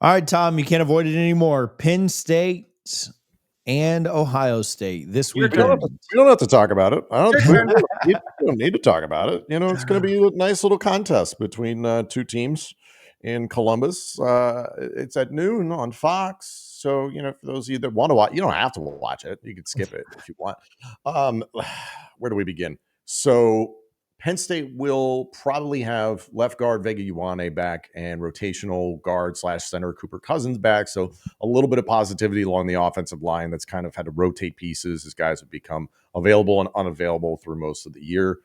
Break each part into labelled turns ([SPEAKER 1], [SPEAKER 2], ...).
[SPEAKER 1] All right, Tom, you can't avoid it anymore. Penn State and Ohio State this
[SPEAKER 2] Your
[SPEAKER 3] We don't, have
[SPEAKER 1] weekend.
[SPEAKER 3] to, we don't have to talk about it.
[SPEAKER 2] Your turn.
[SPEAKER 3] We don't need to talk about it. You know, it's going to be a nice little contest between two teams in Columbus. It's at noon on Fox. So, you know, for those of you that want to watch, you don't have to watch it. You can skip it if you want. Where do we begin? So, Penn State will probably have left guard Vega Ioane back and rotational guard / center Cooper Cousins back. So a little bit of positivity along the offensive line that's kind of had to rotate pieces as guys have become available and unavailable through most of the year.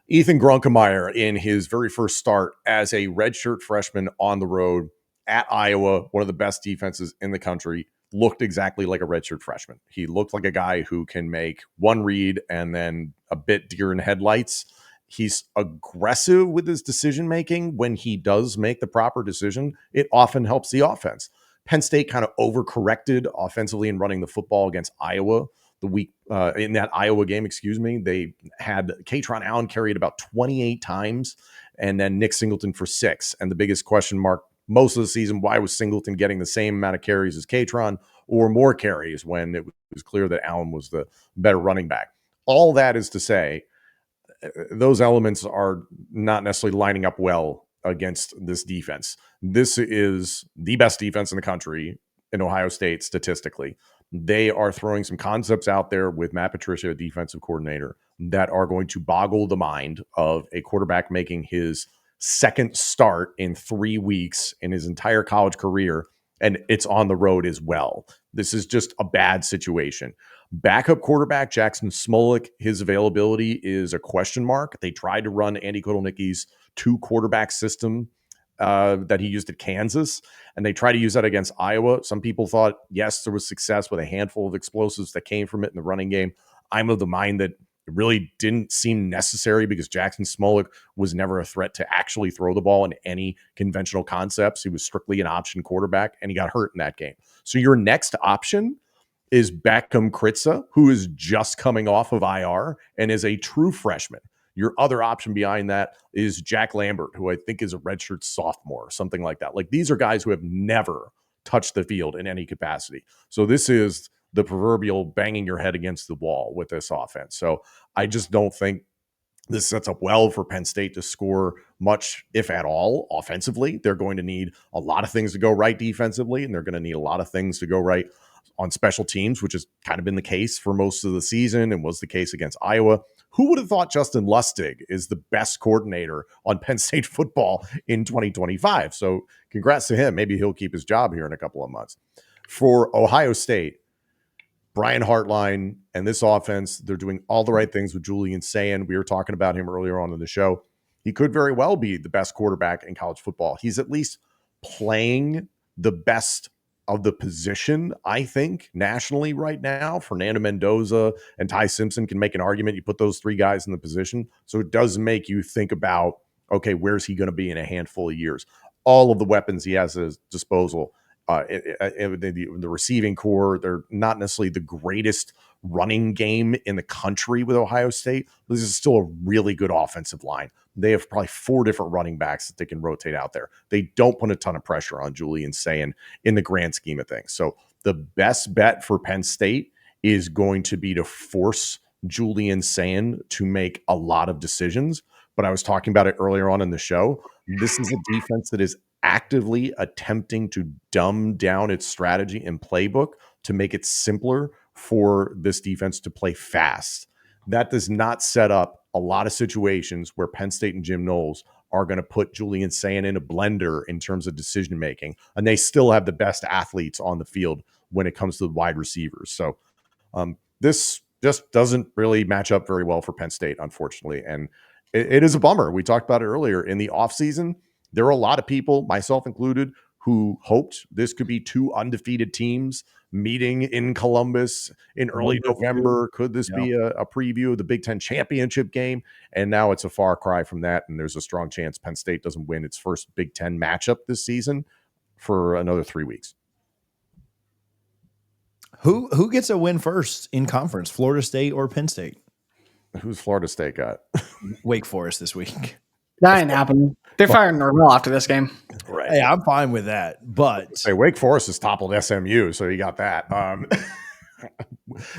[SPEAKER 3] Ethan Grunkemeyer in his very first start as a redshirt freshman on the road at Iowa, one of the best defenses in the country, looked exactly like a redshirt freshman. He looked like a guy who can make one read and then a bit deer in headlights. He's aggressive with his decision making. When he does make the proper decision, it often helps the offense. Penn State kind of overcorrected offensively in running the football against Iowa the week in that Iowa game. They had Katron Allen carried about 28 times, and then Nick Singleton for 6. And the biggest question mark most of the season: why was Singleton getting the same amount of carries as Katron or more carries when it was clear that Allen was the better running back? All that is to say, those elements are not necessarily lining up well against this defense. This is the best defense in the country in Ohio State statistically. They are throwing some concepts out there with Matt Patricia, a defensive coordinator, that are going to boggle the mind of a quarterback making his second start in 3 weeks in his entire college career, and it's on the road as well. This is just a bad situation. Backup quarterback Jackson Smolik, his availability is a question mark. They tried to run Andy Kotelnicki's 2-quarterback system that he used at Kansas, and they tried to use that against Iowa. Some people thought, yes, there was success with a handful of explosives that came from it in the running game. I'm of the mind that it really didn't seem necessary because Jackson Smolik was never a threat to actually throw the ball in any conventional concepts. He was strictly an option quarterback, and he got hurt in that game. So your next option is Beckham Kritza, who is just coming off of IR and is a true freshman. Your other option behind that is Jack Lambert, who I think is a redshirt sophomore or something like that. Like, these are guys who have never touched the field in any capacity. So this is the proverbial banging your head against the wall with this offense. So I just don't think this sets up well for Penn State to score much, if at all, offensively. They're going to need a lot of things to go right defensively, and they're going to need a lot of things to go right on special teams, which has kind of been the case for most of the season and was the case against Iowa. Who would have thought Justin Lustig is the best coordinator on Penn State football in 2025? So congrats to him. Maybe he'll keep his job here in a couple of months. For Ohio State, Brian Hartline and this offense, they're doing all the right things with Julian Sayin. We were talking about him earlier on in the show. He could very well be the best quarterback in college football. He's at least playing the best of the position, I think, nationally right now. Fernando Mendoza and Ty Simpson can make an argument. You put those 3 guys in the position. So it does make you think about, okay, where's he going to be in a handful of years? All of the weapons he has at his disposal. The receiving core, they're not necessarily the greatest running game in the country with Ohio State. This is still a really good offensive line. They have probably 4 different running backs that they can rotate out there. They don't put a ton of pressure on Julian Sayin in the grand scheme of things. So the best bet for Penn State is going to be to force Julian Sayin to make a lot of decisions. But I was talking about it earlier on in the show. This is a defense that is actively attempting to dumb down its strategy and playbook to make it simpler for this defense to play fast. That does not set up a lot of situations where Penn State and Jim Knowles are going to put Julian Sayin in a blender in terms of decision making, and they still have the best athletes on the field when it comes to the wide receivers. So this just doesn't really match up very well for Penn State, unfortunately, and it is a bummer. We talked about it earlier in the offseason. There are a lot of people, myself included, who hoped this could be 2 undefeated teams meeting in Columbus in early November. Could this be a preview of the Big Ten championship game? And now it's a far cry from that, and there's a strong chance Penn State doesn't win its first Big Ten matchup this season for another 3 weeks.
[SPEAKER 1] Who gets a win first in conference, Florida State or Penn State?
[SPEAKER 3] Who's Florida State got?
[SPEAKER 1] Wake Forest this week.
[SPEAKER 2] That ain't happening. They're firing Norvell after this game.
[SPEAKER 3] Right.
[SPEAKER 1] Hey, I'm fine with that. But
[SPEAKER 3] Say Wake Forest has toppled SMU, so you got that.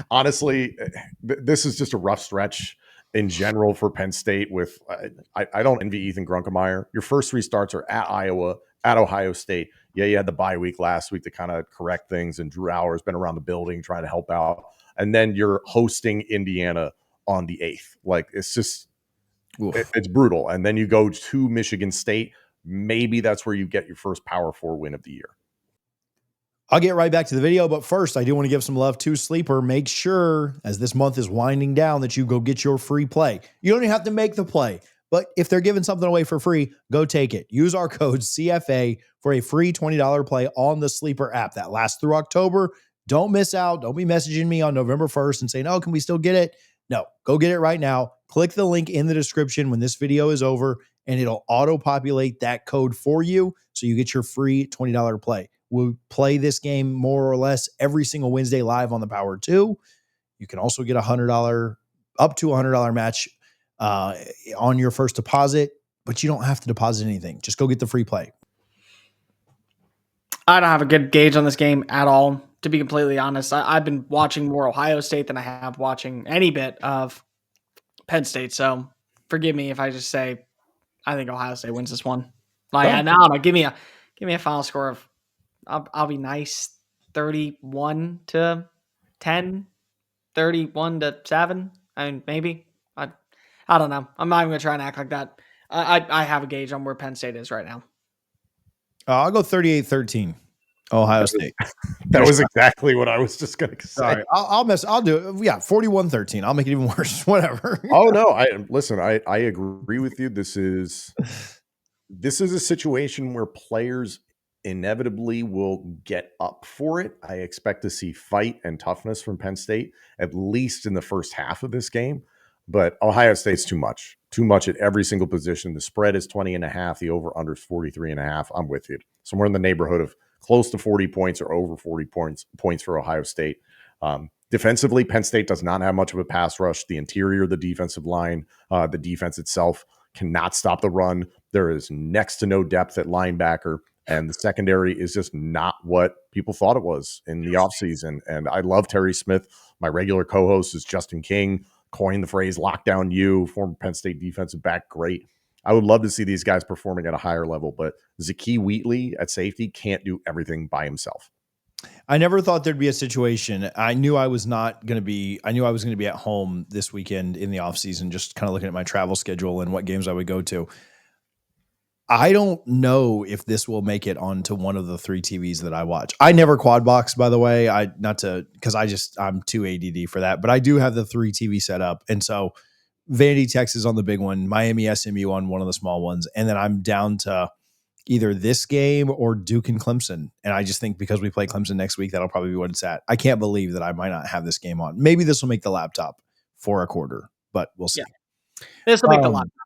[SPEAKER 3] Honestly, this is just a rough stretch in general for Penn State. With I don't envy Ethan Grunkemeyer. Your first 3 starts are at Iowa, at Ohio State. Yeah, you had the bye week last week to kind of correct things, and Drew Hour's been around the building trying to help out. And then you're hosting Indiana on the 8th. Like, it's just it's brutal. And then you go to Michigan State. Maybe that's where you get your first Power 4 win of the year.
[SPEAKER 1] I'll get right back to the video, but first I do want to give some love to Sleeper. Make sure, as this month is winding down, that you go get your free play. You don't even have to make the play, but if they're giving something away for free, go take it. Use our code CFA for a free $20 play on the Sleeper app. That lasts through October. Don't miss out. Don't be messaging me on November 1st and saying, oh, can we still get it? No, go get it right now. Click the link in the description when this video is over, and it'll auto-populate that code for you so you get your free $20 play. We'll play this game more or less every single Wednesday live on the Power 2. You can also get $100, up to $100 match on your first deposit, but you don't have to deposit anything. Just go get the free play.
[SPEAKER 2] I don't have a good gauge on this game at all, to be completely honest. I've been watching more Ohio State than I have watching any bit of Penn State. So forgive me if I just say I think Ohio State wins this one. Like, no, give me a final score of I'll be nice, 31-10, 31-7. I mean, maybe. I don't know. I'm not even going to try and act like that. I have a gauge on where Penn State is right now.
[SPEAKER 1] I'll go 38-13. Ohio State.
[SPEAKER 3] That was exactly what I was just going to say.
[SPEAKER 1] Sorry, I'll do it. Yeah, 41-13. I'll make it even worse. Whatever.
[SPEAKER 3] Oh no, I agree with you. This is a situation where players inevitably will get up for it. I expect to see fight and toughness from Penn State, at least in the first half of this game. But Ohio State's too much at every single position. The spread is 20.5. The over-under is 43.5. I'm with you. Somewhere in the neighborhood of close to 40 points or over 40 points for Ohio State. Defensively, Penn State does not have much of a pass rush. The interior of the defensive line, the defense itself cannot stop the run. There is next to no depth at linebacker, and the secondary is just not what people thought it was in the offseason. And I love Terry Smith. My regular co-host is Justin King, coined the phrase lockdown U, former Penn State defensive back. Great. I would love to see these guys performing at a higher level, but Zakee Wheatley at safety can't do everything by himself.
[SPEAKER 1] I never thought there'd be a situation. I knew I was going to be at home this weekend in the offseason, just kind of looking at my travel schedule and what games I would go to. I don't know if this will make it onto one of the 3 TVs that I watch. I never quad box, by the way. I'm too ADD for that, but I do have the 3 TV set up. And so Vandy, Texas on the big one, Miami, SMU on one of the small ones. And then I'm down to either this game or Duke and Clemson. And I just think because we play Clemson next week, that'll probably be what it's at. I can't believe that I might not have this game on. Maybe this will make the laptop for a quarter, but we'll see.
[SPEAKER 2] Yeah. This will make the laptop